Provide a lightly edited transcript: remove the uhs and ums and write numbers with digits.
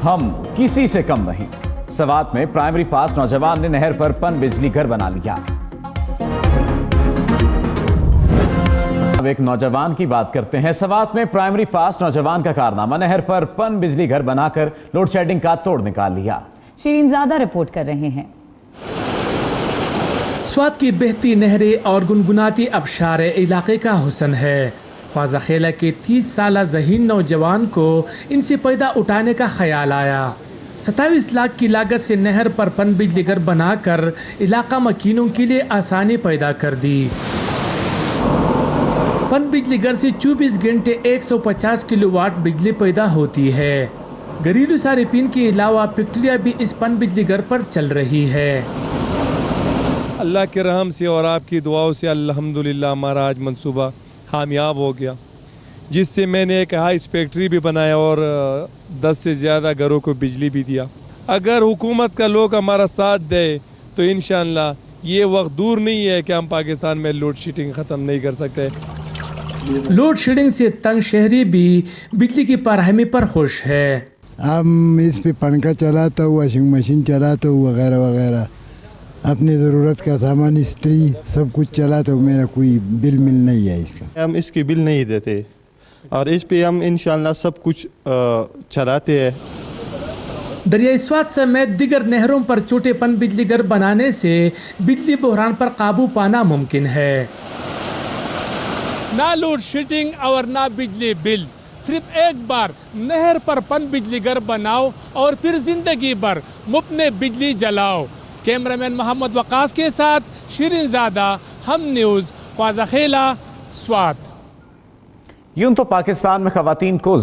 हम किसी से कम नहीं। सवात में प्राइमरी पास नौजवान ने नहर पर पन बिजली घर बना लिया। अब एक नौजवान की बात करते हैं। सवात में प्राइमरी पास नौजवान का कारनामा, नहर पर पन बिजली घर बनाकर लोड शेडिंग का तोड़ निकाल लिया। शीरीन ज़्यादा रिपोर्ट कर रहे हैं। स्वात की बहती नहरें और गुनगुनाती आबशार इलाके का हुस्न है। ख्वाजा खेला के 30 साल ज़हीन नौजवान को इनसे पैदा उठाने का ख्याल आया। 27 लाख की लागत से नहर पर पन बिजली घर बनाकर इलाका मकीनों के लिए आसानी पैदा कर दी। पन बिजली घर से 24 घंटे 150 किलोवाट बिजली पैदा होती है। घरेलू सारिफिन के अलावा फैक्ट्रियाँ भी इस पन बिजली घर पर चल रही है। अल्लाह के रहम से और आपकी दुआओं से अल्हम्दुलिल्लाह हमारा आज मंसूबा कामयाब हो गया, जिससे मैंने एक हाइस फैक्ट्री भी बनाया और 10 से ज़्यादा घरों को बिजली भी दिया। अगर हुकूमत का लोग हमारा साथ दे तो इंशाअल्लाह ये वक्त दूर नहीं है कि हम पाकिस्तान में लोड शेडिंग ख़त्म नहीं कर सकते। लोड शेडिंग से तंग शहरी भी बिजली की फराहमी पर खुश है। हम इस पे पंखा चलाता हूँ, वॉशिंग मशीन चलाता हूँ, वगैरह वगैरह अपनी ज़रूरत का सामान, इस्त्री सब कुछ चलाता हूँ। मेरा कोई बिल मिल नहीं है इसका। हम इसकी बिल नहीं देते और इस पे हम इंशाल्लाह सब कुछ चलाते हैं। दरियाई स्वात समेत दिगर नहरों पर छोटे पन बिजली घर बनाने से बिजली बहरान पर काबू पाना मुमकिन है। ना लोड शेडिंग और ना बिजली बिल, सिर्फ एक बार नहर पर पन बिजली घर बनाओ और फिर जिंदगी भर मुफ्त में बिजली जलाओ। कैमरामैन मोहम्मद वकास के साथ शीरीन ज़ादा, हम न्यूज़, ख्वाजा खेला, स्वात। यूं तो पाकिस्तान में खवातीन को